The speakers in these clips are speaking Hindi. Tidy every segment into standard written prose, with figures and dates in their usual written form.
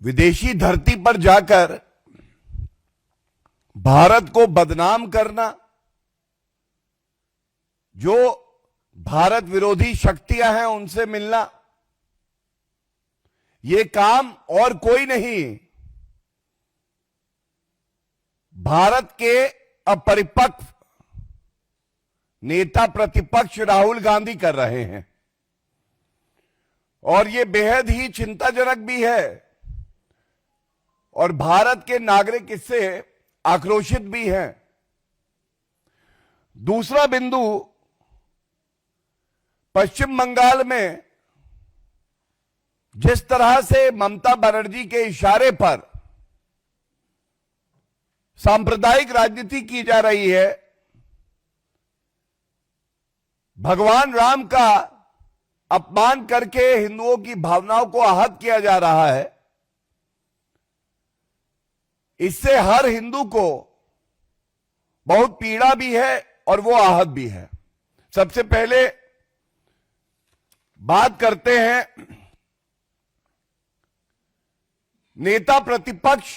विदेशी धरती पर जाकर भारत को बदनाम करना, जो भारत विरोधी शक्तियां हैं उनसे मिलना, ये काम और कोई नहीं, भारत के अपरिपक्व नेता प्रतिपक्ष राहुल गांधी कर रहे हैं। और ये बेहद ही चिंताजनक भी है और भारत के नागरिक इससे आक्रोशित भी हैं। दूसरा बिंदु, पश्चिम बंगाल में जिस तरह से ममता बनर्जी के इशारे पर सांप्रदायिक राजनीति की जा रही है, भगवान राम का अपमान करके हिंदुओं की भावनाओं को आहत किया जा रहा है, इससे हर हिंदू को बहुत पीड़ा भी है और वो आहत भी है। सबसे पहले बात करते हैं नेता प्रतिपक्ष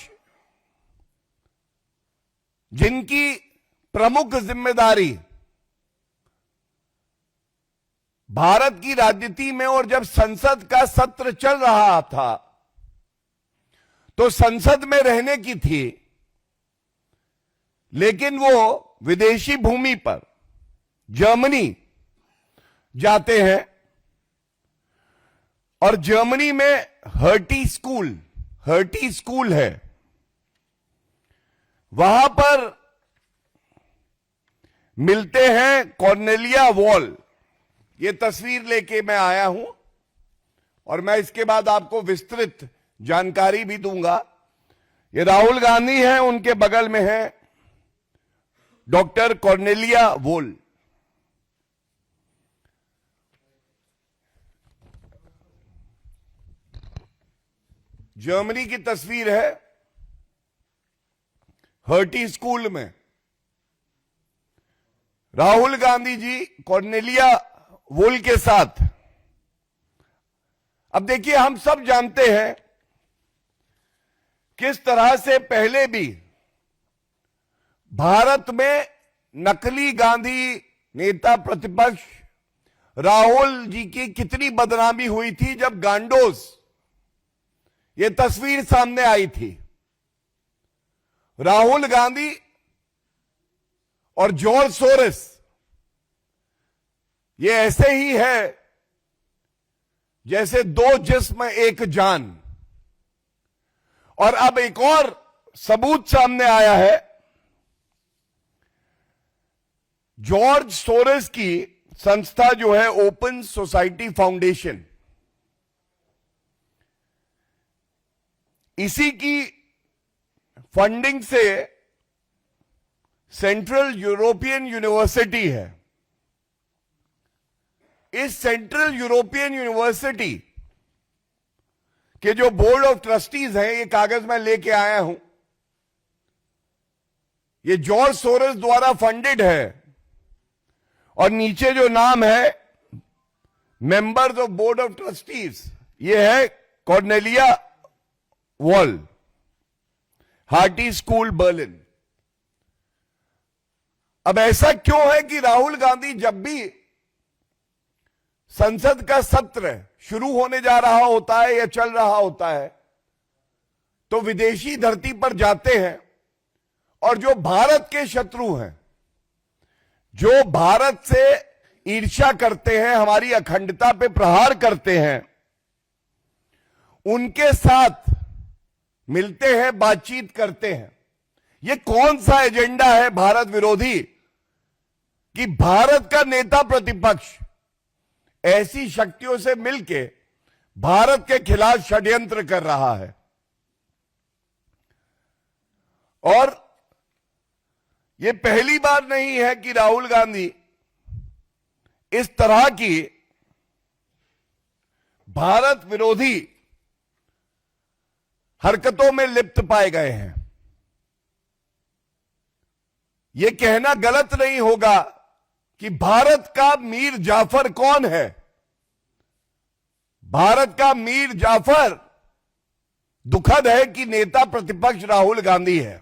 जिनकी प्रमुख जिम्मेदारी भारत की राजनीति में, और जब संसद का सत्र चल रहा था तो संसद में रहने की थी, लेकिन वो विदेशी भूमि पर जर्मनी जाते हैं और जर्मनी में हर्टी स्कूल है, वहां पर मिलते हैं कॉर्नेलिया वॉल। ये तस्वीर लेके मैं आया हूं और मैं इसके बाद आपको विस्तृत जानकारी भी दूंगा। ये राहुल गांधी हैं, उनके बगल में है डॉक्टर कॉर्नेलिया वॉल। जर्मनी की तस्वीर है, हर्टी स्कूल में राहुल गांधी जी कॉर्नेलिया वॉल के साथ। अब देखिए, हम सब जानते हैं किस तरह से पहले भी भारत में नकली गांधी नेता प्रतिपक्ष राहुल जी की कितनी बदनामी हुई थी जब गांडोस ये तस्वीर सामने आई थी। राहुल गांधी और जॉर्ज सोरेस ये ऐसे ही है जैसे दो जिस्म एक जान। और अब एक और सबूत सामने आया है, जॉर्ज सोरेस की संस्था जो है ओपन सोसाइटी फाउंडेशन, इसी की फंडिंग से सेंट्रल यूरोपियन यूनिवर्सिटी है। इस सेंट्रल यूरोपियन यूनिवर्सिटी के जो बोर्ड ऑफ ट्रस्टीज हैं, ये कागज मैं लेके आया हूं, ये जॉर्ज सोरेस द्वारा फंडेड है और नीचे जो नाम है members of board of trustees, ये है Cornelia wall, hearty school Berlin. अब ऐसा क्यों है कि राहुल गांधी जब भी संसद का सत्र शुरू होने जा रहा होता है या चल रहा होता है तो विदेशी धरती पर जाते हैं और जो भारत के शत्रु हैं, जो भारत से ईर्ष्या करते हैं, हमारी अखंडता पे प्रहार करते हैं, उनके साथ मिलते हैं, बातचीत करते हैं। ये कौन सा एजेंडा है भारत विरोधी कि भारत का नेता प्रतिपक्ष ऐसी शक्तियों से मिलके भारत के खिलाफ षड्यंत्र कर रहा है। और ये पहली बार नहीं है कि राहुल गांधी इस तरह की भारत विरोधी हरकतों में लिप्त पाए गए हैं। यह कहना गलत नहीं होगा कि भारत का मीर जाफर कौन है। भारत का मीर जाफर दुखद है कि नेता प्रतिपक्ष राहुल गांधी है।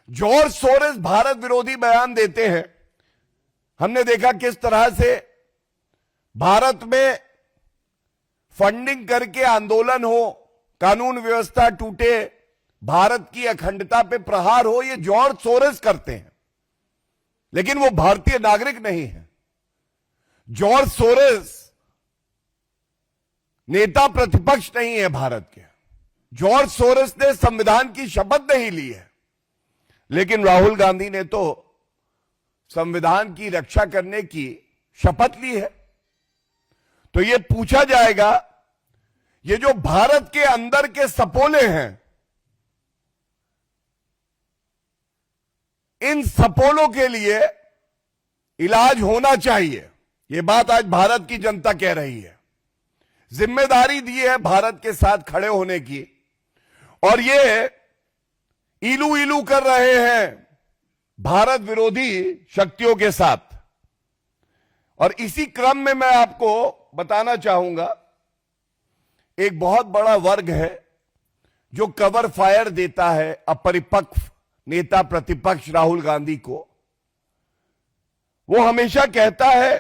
जॉर्ज सोरेस भारत विरोधी बयान देते हैं। हमने देखा किस तरह से भारत में फंडिंग करके आंदोलन हो, कानून व्यवस्था टूटे, भारत की अखंडता पे प्रहार हो, ये जॉर्ज सोरेस करते हैं, लेकिन वो भारतीय नागरिक नहीं है। जॉर्ज सोरेस नेता प्रतिपक्ष नहीं है भारत के। जॉर्ज सोरेस ने संविधान की शपथ नहीं ली है, लेकिन राहुल गांधी ने तो संविधान की रक्षा करने की शपथ ली है। तो यह पूछा जाएगा, ये जो भारत के अंदर के सपोले हैं, इन सपोलों के लिए इलाज होना चाहिए। यह बात आज भारत की जनता कह रही है। जिम्मेदारी दी है भारत के साथ खड़े होने की, और ये इलू इलू कर रहे हैं भारत विरोधी शक्तियों के साथ। और इसी क्रम में मैं आपको बताना चाहूंगा, एक बहुत बड़ा वर्ग है जो कवर फायर देता है अपरिपक्व नेता प्रतिपक्ष राहुल गांधी को। वो हमेशा कहता है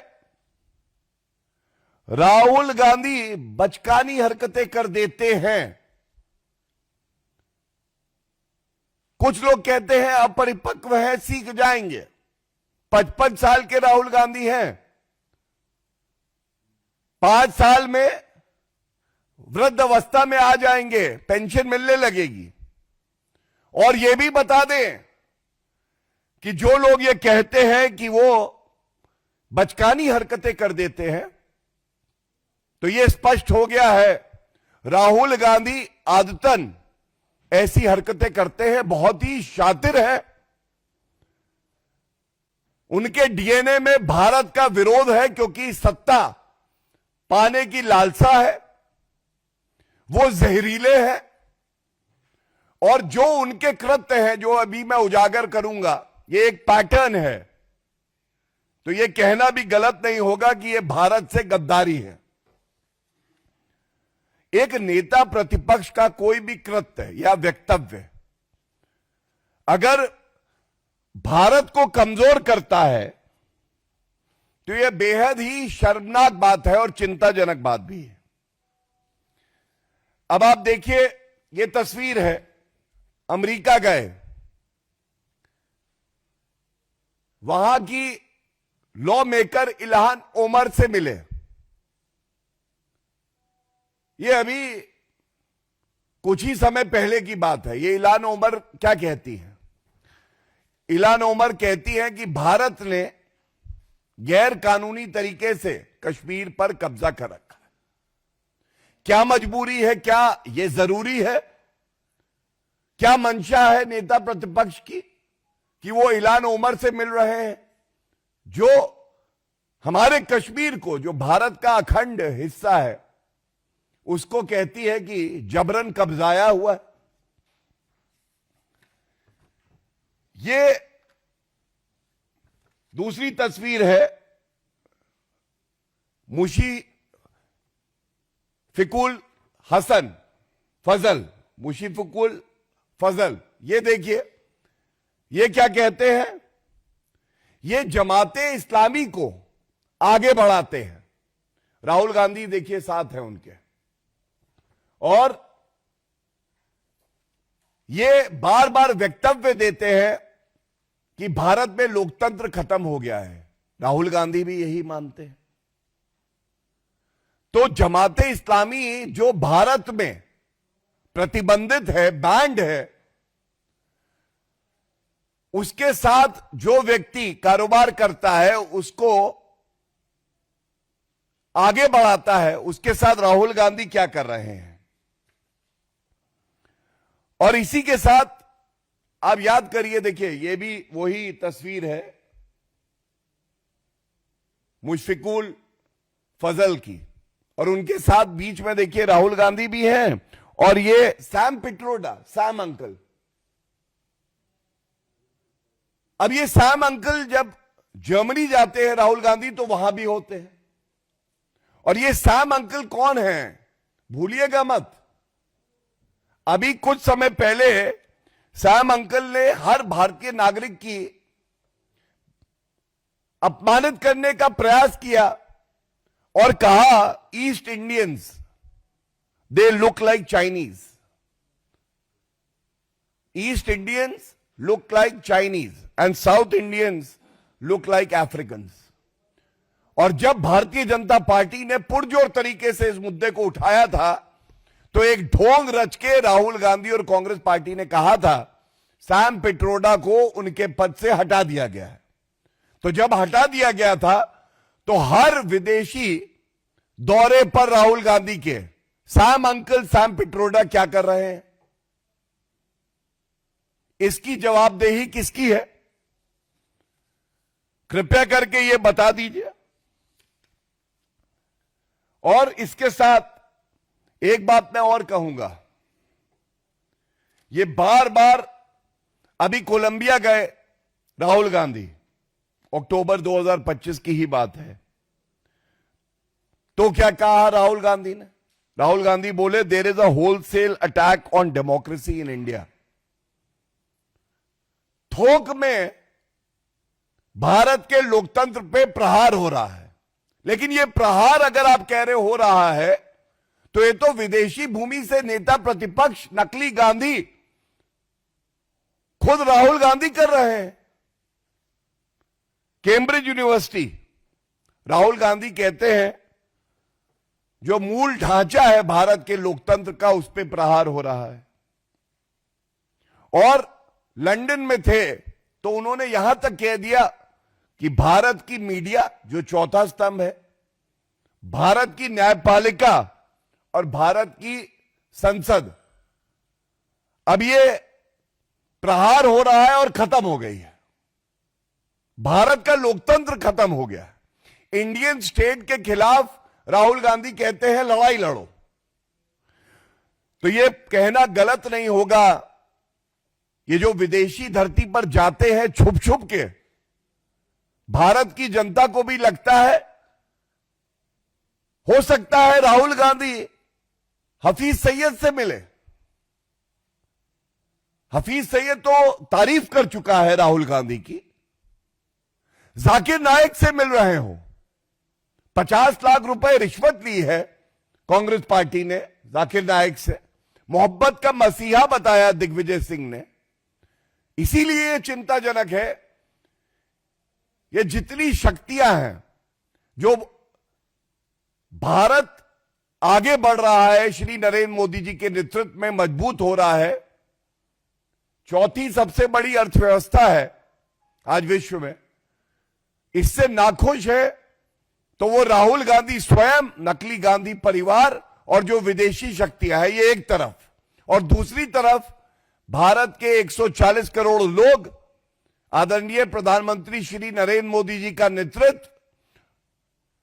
राहुल गांधी बचकानी हरकतें कर देते हैं। कुछ लोग कहते हैं अपरिपक्व है, सीख जाएंगे। 55 साल के राहुल गांधी हैं, 5 साल में वृद्ध अवस्था में आ जाएंगे, पेंशन मिलने लगेगी। और यह भी बता दें कि जो लोग ये कहते हैं कि वो बचकानी हरकतें कर देते हैं, तो यह स्पष्ट हो गया है राहुल गांधी आदतन ऐसी हरकतें करते हैं। बहुत ही शातिर है। उनके डीएनए में भारत का विरोध है, क्योंकि सत्ता पाने की लालसा है। वो जहरीले हैं, और जो उनके कृत्य हैं, जो अभी मैं उजागर करूंगा, ये एक पैटर्न है। तो ये कहना भी गलत नहीं होगा कि ये भारत से गद्दारी है। एक नेता प्रतिपक्ष का कोई भी कृत्य या वक्तव्य अगर भारत को कमजोर करता है, तो यह बेहद ही शर्मनाक बात है और चिंताजनक बात भी है। अब आप देखिए, यह तस्वीर है, अमेरिका गए, वहां की लॉ मेकर इल्हान ओमर से मिले। ये अभी कुछ ही समय पहले की बात है। ये इल्हान ओमर क्या कहती है? इल्हान ओमर कहती है कि भारत ने गैर कानूनी तरीके से कश्मीर पर कब्जा कर रखा है। क्या मजबूरी है? क्या यह जरूरी है? क्या मंशा है नेता प्रतिपक्ष की कि वो इल्हान ओमर से मिल रहे हैं, जो हमारे कश्मीर को, जो भारत का अखंड हिस्सा है, उसको कहती है कि जबरन कब्जाया हुआ है। ये दूसरी तस्वीर है मुशीफिकुल हसन फजल, मुशीफिकुल फजल। ये देखिए, ये क्या कहते हैं? ये जमाते इस्लामी को आगे बढ़ाते हैं। राहुल गांधी देखिए साथ है उनके, और ये बार बार वक्तव्य देते हैं कि भारत में लोकतंत्र खत्म हो गया है। राहुल गांधी भी यही मानते हैं। तो जमाते इस्लामी जो भारत में प्रतिबंधित है, बैंड है, उसके साथ जो व्यक्ति कारोबार करता है, उसको आगे बढ़ाता है, उसके साथ राहुल गांधी क्या कर रहे हैं। और इसी के साथ आप याद करिए, देखिए ये भी वही तस्वीर है मुशफिकुल फजल की, और उनके साथ बीच में देखिए राहुल गांधी भी हैं, और ये सैम पिट्रोडा, सैम अंकल। अब ये सैम अंकल जब जर्मनी जाते हैं राहुल गांधी, तो वहां भी होते हैं। और ये सैम अंकल कौन है? भूलिएगा मत, अभी कुछ समय पहले सैम अंकल ने हर भारतीय नागरिक की अपमानित करने का प्रयास किया और कहा east Indians they look like Chinese, east Indians look like Chinese and south Indians look like Africans. और जब भारतीय जनता पार्टी ने पुरजोर तरीके से इस मुद्दे को उठाया था तो एक ढोंग रच के राहुल गांधी और कांग्रेस पार्टी ने कहा था सैम पिट्रोडा को उनके पद से हटा दिया गया है। तो जब हटा दिया गया था तो हर विदेशी दौरे पर राहुल गांधी के सैम अंकल सैम पिट्रोडा क्या कर रहे हैं, इसकी जवाबदेही किसकी है? कृपया करके यह बता दीजिए। और इसके साथ एक बात मैं और कहूंगा, ये बार बार अभी कोलंबिया गए राहुल गांधी, अक्टूबर 2025 की ही बात है। तो क्या कहा राहुल गांधी ने? राहुल गांधी बोले there is a wholesale attack on democracy in India. थोक में भारत के लोकतंत्र पे प्रहार हो रहा है। लेकिन यह प्रहार अगर आप कह रहे हो रहा है तो ये तो विदेशी भूमि से नेता प्रतिपक्ष नकली गांधी खुद राहुल गांधी कर रहे हैं। कैम्ब्रिज यूनिवर्सिटी, राहुल गांधी कहते हैं जो मूल ढांचा है भारत के लोकतंत्र का उस पर प्रहार हो रहा है। और लंदन में थे तो उन्होंने यहां तक कह दिया कि भारत की मीडिया जो चौथा स्तंभ है, भारत की न्यायपालिका और भारत की संसद, अब ये प्रहार हो रहा है और खत्म हो गई है। भारत का लोकतंत्र खत्म हो गया। इंडियन स्टेट के खिलाफ राहुल गांधी कहते हैं लड़ाई लड़ो। तो ये कहना गलत नहीं होगा, ये जो विदेशी धरती पर जाते हैं छुप छुप के, भारत की जनता को भी लगता है हो सकता है राहुल गांधी हफीज सईद से मिले। हफीज सईद तो तारीफ कर चुका है राहुल गांधी की। जाकिर नाइक से मिल रहे हो, 50 लाख रुपए रिश्वत ली है कांग्रेस पार्टी ने जाकिर नाइक से, मोहब्बत का मसीहा बताया दिग्विजय सिंह ने। इसीलिए यह चिंताजनक है। ये जितनी शक्तियां हैं, जो भारत आगे बढ़ रहा है श्री नरेंद्र मोदी जी के नेतृत्व में, मजबूत हो रहा है, चौथी सबसे बड़ी अर्थव्यवस्था है आज विश्व में, इससे नाखुश है तो वो राहुल गांधी स्वयं, नकली गांधी परिवार और जो विदेशी शक्तियां हैं, ये एक तरफ, और दूसरी तरफ भारत के 140 करोड़ लोग, आदरणीय प्रधानमंत्री श्री नरेंद्र मोदी जी का नेतृत्व,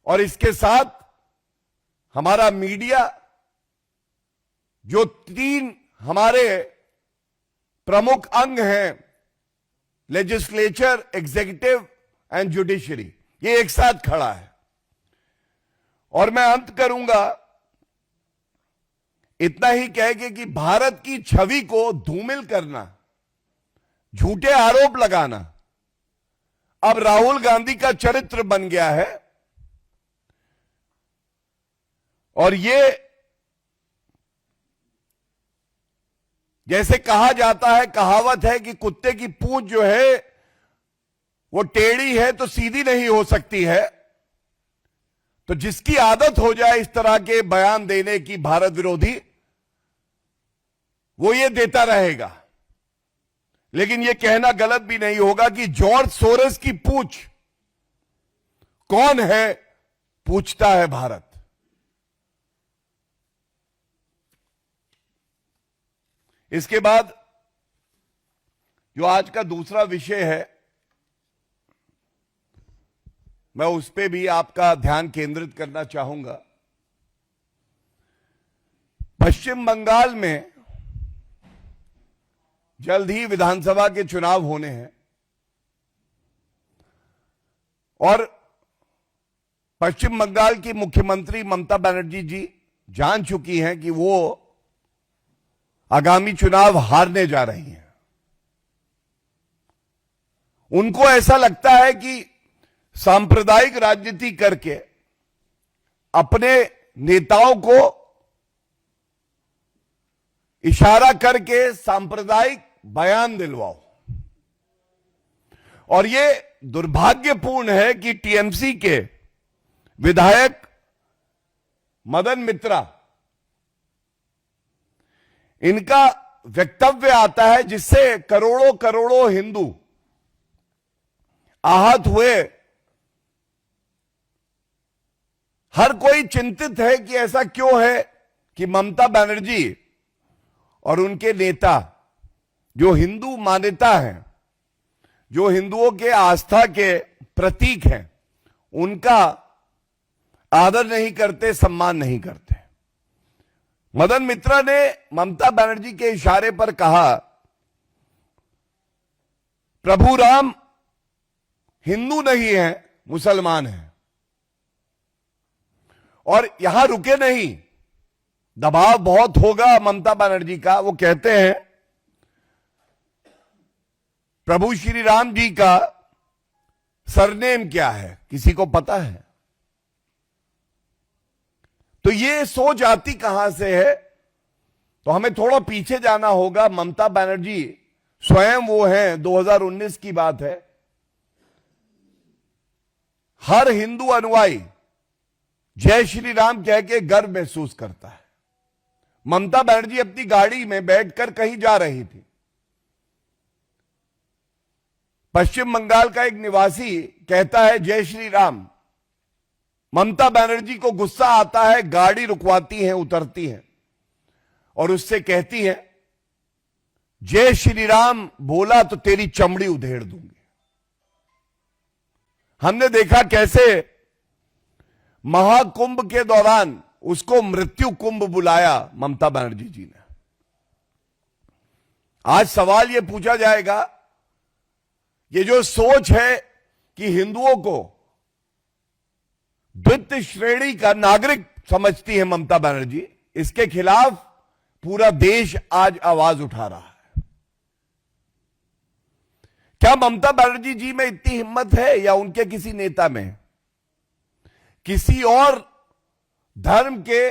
और इसके साथ हमारा मीडिया, जो 3 हमारे प्रमुख अंग हैं, लेजिस्लेचर, एग्जीक्यूटिव एंड जुडिशरी, ये एक साथ खड़ा है। और मैं अंत करूंगा इतना ही कह के कि भारत की छवि को धूमिल करना, झूठे आरोप लगाना अब राहुल गांधी का चरित्र बन गया है। और ये जैसे कहा जाता है, कहावत है कि कुत्ते की पूंछ जो है वो टेढ़ी है तो सीधी नहीं हो सकती है। तो जिसकी आदत हो जाए इस तरह के बयान देने की भारत विरोधी, वो ये देता रहेगा। लेकिन ये कहना गलत भी नहीं होगा कि जॉर्ज सोरोस की पूंछ कौन है, पूछता है भारत। इसके बाद जो आज का दूसरा विषय है, मैं उस पे भी आपका ध्यान केंद्रित करना चाहूंगा। पश्चिम बंगाल में जल्द ही विधानसभा के चुनाव होने हैं और पश्चिम बंगाल की मुख्यमंत्री ममता बनर्जी जी जान चुकी हैं कि वो आगामी चुनाव हारने जा रही हैं। उनको ऐसा लगता है कि सांप्रदायिक राजनीति करके अपने नेताओं को इशारा करके सांप्रदायिक बयान दिलवाओ। और ये दुर्भाग्यपूर्ण है कि टीएमसी के विधायक मदन मित्रा, इनका वक्तव्य आता है जिससे करोड़ों करोड़ों हिंदू आहत हुए। हर कोई चिंतित है कि ऐसा क्यों है कि ममता बनर्जी और उनके नेता, जो हिंदू मान्यता हैं, जो हिंदुओं के आस्था के प्रतीक हैं, उनका आदर नहीं करते, सम्मान नहीं करते। मदन मित्रा ने ममता बनर्जी के इशारे पर कहा, प्रभु राम हिंदू नहीं है, मुसलमान है। और यहां रुके नहीं, दबाव बहुत होगा ममता बनर्जी का। वो कहते हैं प्रभु श्री राम जी का सरनेम क्या है, किसी को पता है? तो ये सोच आती कहां से है? तो हमें थोड़ा पीछे जाना होगा। ममता बनर्जी स्वयं वो हैं, 2019 की बात है, हर हिंदू अनुयायी जय श्री राम कह के गर्व महसूस करता है। ममता बनर्जी अपनी गाड़ी में बैठकर कहीं जा रही थी। पश्चिम बंगाल का एक निवासी कहता है जय श्री राम। ममता बनर्जी को गुस्सा आता है, गाड़ी रुकवाती हैं, उतरती हैं और उससे कहती हैं जय श्री राम बोला तो तेरी चमड़ी उधेड़ दूंगी। हमने देखा कैसे महाकुंभ के दौरान उसको मृत्यु कुंभ बुलाया ममता बनर्जी जी ने। आज सवाल यह पूछा जाएगा, ये जो सोच है कि हिंदुओं को द्वितीय श्रेणी का नागरिक समझती है ममता बनर्जी, इसके खिलाफ पूरा देश आज आवाज उठा रहा है। क्या ममता बनर्जी जी में इतनी हिम्मत है या उनके किसी नेता में? किसी और धर्म के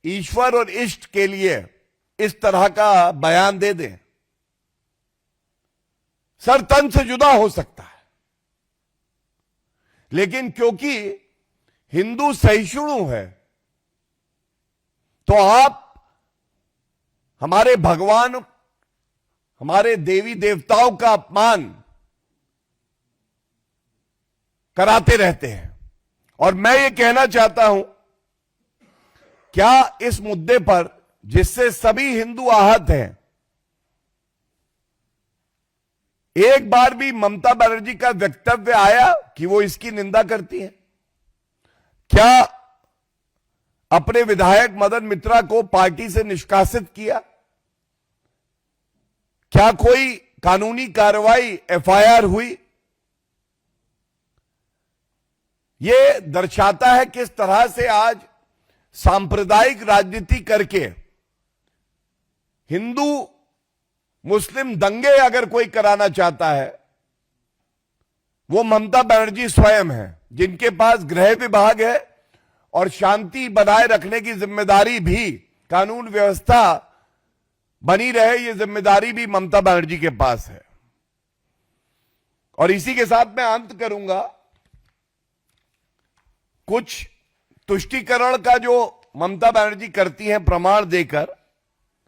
ईश्वर और इष्ट के लिए इस तरह का बयान दे दें? सर तन से जुदा हो सकता है, लेकिन क्योंकि हिंदू सहिष्णु है तो आप हमारे भगवान, हमारे देवी देवताओं का अपमान कराते रहते हैं। और मैं ये कहना चाहता हूं, क्या इस मुद्दे पर जिससे सभी हिंदू आहत हैं, एक बार भी ममता बनर्जी का वक्तव्य आया कि वो इसकी निंदा करती है? क्या अपने विधायक मदन मित्रा को पार्टी से निष्कासित किया? क्या कोई कानूनी कार्रवाई, एफआईआर हुई? यह दर्शाता है किस तरह से आज सांप्रदायिक राजनीति करके हिंदू मुस्लिम दंगे अगर कोई कराना चाहता है, वो ममता बनर्जी स्वयं है, जिनके पास गृह विभाग है और शांति बनाए रखने की जिम्मेदारी भी, कानून व्यवस्था बनी रहे, ये जिम्मेदारी भी ममता बनर्जी के पास है। और इसी के साथ मैं अंत करूंगा। कुछ तुष्टीकरण का जो ममता बनर्जी करती हैं प्रमाण देकर,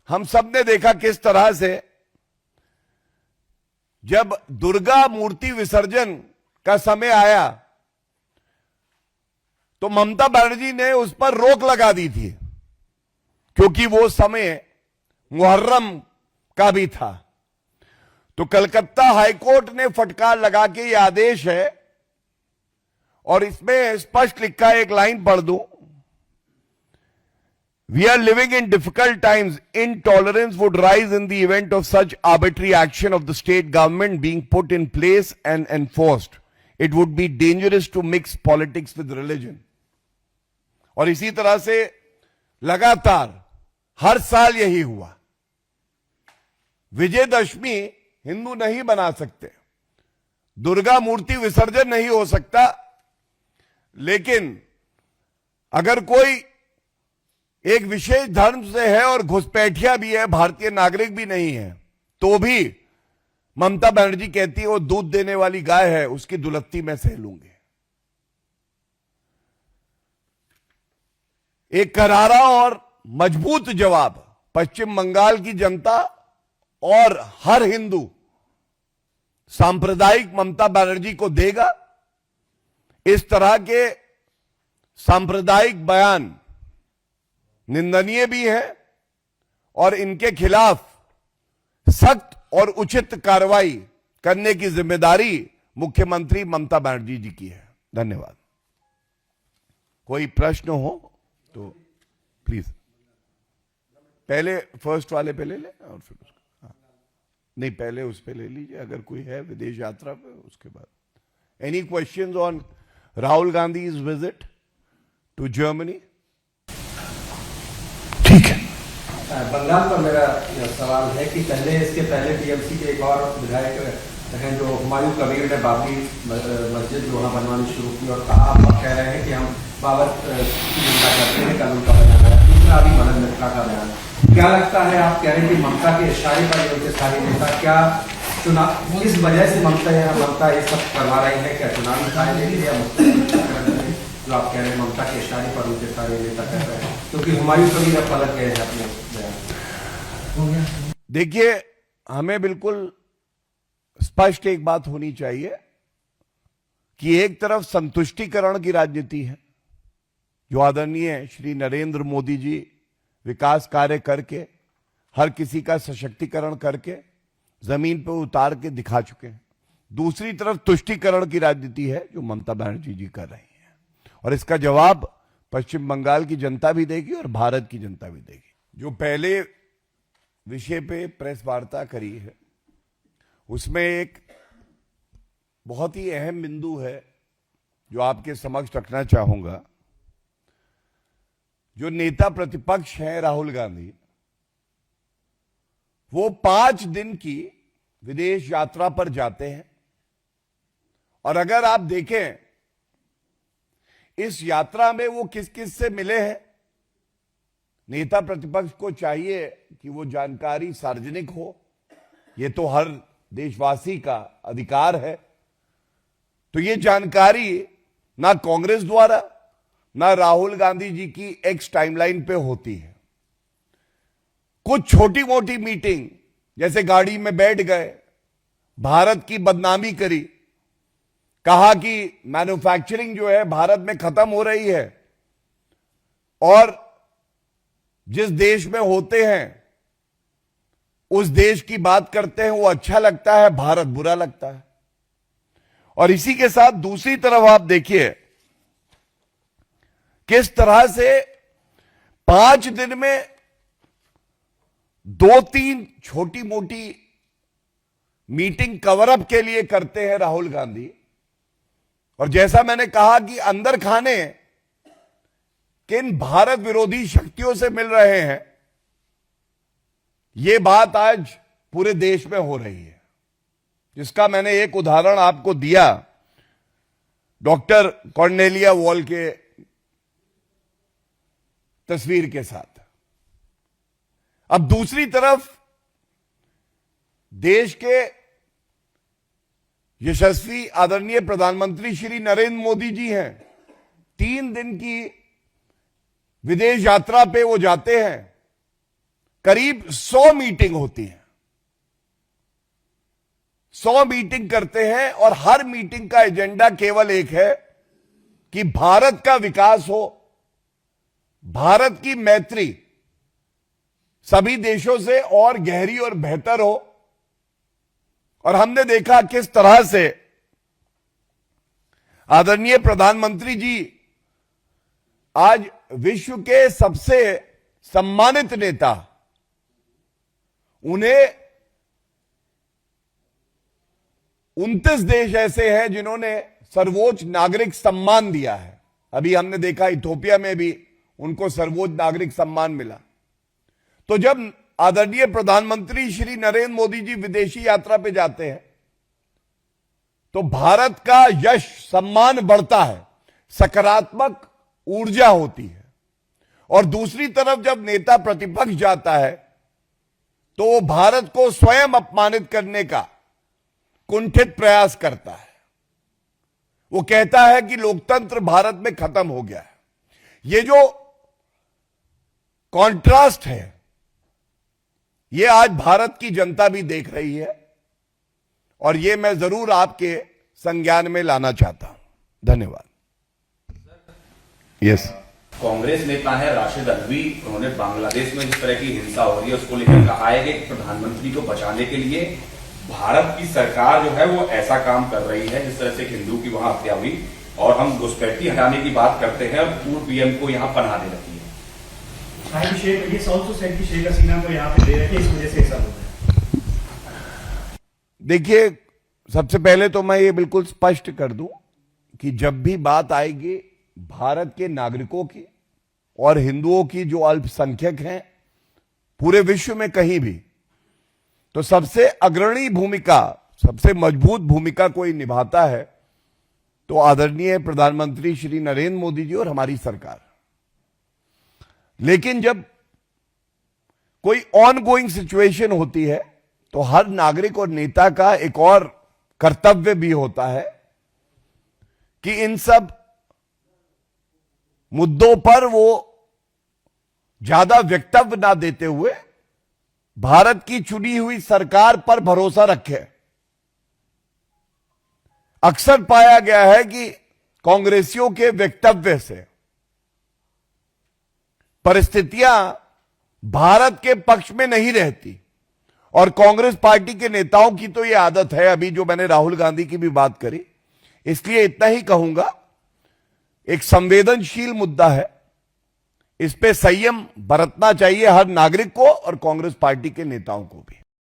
हम सब ने देखा किस तरह से जब दुर्गा मूर्ति विसर्जन का समय आया तो ममता बनर्जी ने उस पर रोक लगा दी थी, क्योंकि वो समय मुहर्रम का भी था। तो कलकत्ता हाईकोर्ट ने फटकार लगा के ये आदेश है, और इसमें स्पष्ट लिखा है, एक लाइन पढ़ दूं, We are living in difficult times. Intolerance would rise in the event of such arbitrary action of the state government being put in place and enforced. It would be dangerous to mix politics with religion. और इसी तरह से लगातार हर साल यही हुआ। विजयदशमी हिंदू नहीं बना सकते, दुर्गा मूर्ति विसर्जन नहीं हो सकता, लेकिन अगर कोई एक विशेष धर्म से है और घुसपैठिया भी है, भारतीय नागरिक भी नहीं है, तो भी ममता बनर्जी कहती है वो दूध देने वाली गाय है, उसकी दुलत्ती मैं सह लूंगी। एक करारा और मजबूत जवाब पश्चिम बंगाल की जनता और हर हिंदू सांप्रदायिक ममता बनर्जी को देगा। इस तरह के सांप्रदायिक बयान निंदनीय भी है और इनके खिलाफ सख्त और उचित कार्रवाई करने की जिम्मेदारी मुख्यमंत्री ममता बनर्जी जी की है। धन्यवाद। कोई प्रश्न हो तो प्लीज पहले फर्स्ट वाले पे ले ले और फिर उसका, हाँ नहीं पहले उस पे ले लीजिए अगर कोई है विदेश यात्रा पे, उसके बाद any questions on Rahul Gandhi is visit to Germany? ठीक है। बंगाल पर मेरा यह सवाल है कि इसके पहले टीएमसी के एक और विधायक हैं जो हुमायूं कबीर ने बाबरी मस्जिद जो वहाँ बनवानी शुरू की और कहा, आप कह रहे हैं कि हम बाबर की चिंता करते हैं, कल उनका बयान है। दूसरा अभी मनन मित्रा का बयान, क्या लगता है, आप कह रहे हैं कि ममता के इशारे पर ये सारे नेता क्या चुनाव, इस वजह से ममता ये सब करवा रही है, क्या चुनावी फायदे के लिए या जो आप कह रहे हैं ममता के इशारे पर उनके सारे नेता कर रहे हैं, क्योंकि हुमायूं कबीर अब पलट गए हैं अपने बयान? देखिए, हमें बिल्कुल स्पष्ट एक बात होनी चाहिए कि एक तरफ संतुष्टिकरण की राजनीति है, जो आदरणीय श्री नरेंद्र मोदी जी विकास कार्य करके हर किसी का सशक्तिकरण करके जमीन पर उतार के दिखा चुके हैं। दूसरी तरफ तुष्टिकरण की राजनीति है जो ममता बनर्जी जी कर रही हैं, और इसका जवाब पश्चिम बंगाल की जनता भी देगी और भारत की जनता भी देगी। जो पहले विषय पे प्रेस वार्ता करी है उसमें एक बहुत ही अहम बिंदु है जो आपके समक्ष रखना चाहूंगा। जो नेता प्रतिपक्ष हैं राहुल गांधी, वो 5 दिन की विदेश यात्रा पर जाते हैं, और अगर आप देखें इस यात्रा में वो किस किस से मिले हैं, नेता प्रतिपक्ष को चाहिए कि वो जानकारी सार्वजनिक हो, ये तो हर देशवासी का अधिकार है। तो ये जानकारी ना कांग्रेस द्वारा ना राहुल गांधी जी की एक्स टाइमलाइन पे होती है। कुछ छोटी मोटी मीटिंग, जैसे गाड़ी में बैठ गए, भारत की बदनामी करी, कहा कि मैन्युफैक्चरिंग जो है भारत में खत्म हो रही है, और जिस देश में होते हैं उस देश की बात करते हैं, वो अच्छा लगता है, भारत बुरा लगता है। और इसी के साथ दूसरी तरफ आप देखिए किस तरह से 5 दिन में 2-3 छोटी मोटी मीटिंग कवरअप के लिए करते हैं राहुल गांधी। और जैसा मैंने कहा कि अंदर खाने किन भारत विरोधी शक्तियों से मिल रहे हैं, यह बात आज पूरे देश में हो रही है, जिसका मैंने एक उदाहरण आपको दिया डॉक्टर कॉर्नेलिया वॉल के तस्वीर के साथ। अब दूसरी तरफ देश के यशस्वी आदरणीय प्रधानमंत्री श्री नरेंद्र मोदी जी हैं। 3 दिन की विदेश यात्रा पे वो जाते हैं, करीब 100 मीटिंग होती है, 100 मीटिंग करते हैं, और हर मीटिंग का एजेंडा केवल एक है कि भारत का विकास हो, भारत की मैत्री सभी देशों से और गहरी और बेहतर हो। और हमने देखा किस तरह से आदरणीय प्रधानमंत्री जी आज विश्व के सबसे सम्मानित नेता, उन्हें 29 देश ऐसे हैं जिन्होंने सर्वोच्च नागरिक सम्मान दिया है। अभी हमने देखा इथियोपिया में भी उनको सर्वोच्च नागरिक सम्मान मिला। तो जब आदरणीय प्रधानमंत्री श्री नरेंद्र मोदी जी विदेशी यात्रा पे जाते हैं तो भारत का यश सम्मान बढ़ता है, सकारात्मक ऊर्जा होती है। और दूसरी तरफ जब नेता प्रतिपक्ष जाता है तो वो भारत को स्वयं अपमानित करने का कुंठित प्रयास करता है। वो कहता है कि लोकतंत्र भारत में खत्म हो गया है। ये जो कॉन्ट्रास्ट है ये आज भारत की जनता भी देख रही है और ये मैं जरूर आपके संज्ञान में लाना चाहता हूं। धन्यवाद। यस, कांग्रेस नेता है राशिद अल्वी, उन्होंने बांग्लादेश में जिस तरह की हिंसा हो रही है उसको लेकर कहा है कि प्रधानमंत्री को बचाने के लिए भारत की सरकार जो है वो ऐसा काम कर रही है जिस तरह से हिंदू की वहां हत्या हुई और हम घुसपैठी हटाने की बात करते हैं और पूर्व पीएम को यहाँ पनाह दे रखी है। ये 100 सेट की शेख हसीना को यहाँ पे दे रखे, इस वजह से ऐसा होता है। देखिए, सबसे पहले तो मैं ये बिल्कुल स्पष्ट कर दूं कि जब भी बात आएगी भारत के नागरिकों की और हिंदुओं की जो अल्पसंख्यक हैं पूरे विश्व में कहीं भी, तो सबसे अग्रणी भूमिका, सबसे मजबूत भूमिका कोई निभाता है तो आदरणीय प्रधानमंत्री श्री नरेंद्र मोदी जी और हमारी सरकार। लेकिन जब कोई ऑनगोइंग सिचुएशन होती है तो हर नागरिक और नेता का एक और कर्तव्य भी होता है कि इन सब मुद्दों पर वो ज्यादा वक्तव्य ना देते हुए भारत की चुनी हुई सरकार पर भरोसा रखे। अक्सर पाया गया है कि कांग्रेसियों के वक्तव्य से परिस्थितियां भारत के पक्ष में नहीं रहती और कांग्रेस पार्टी के नेताओं की तो यह आदत है, अभी जो मैंने राहुल गांधी की भी बात करी, इसलिए इतना ही कहूंगा, एक संवेदनशील मुद्दा है, इस पे संयम बरतना चाहिए हर नागरिक को और कांग्रेस पार्टी के नेताओं को भी।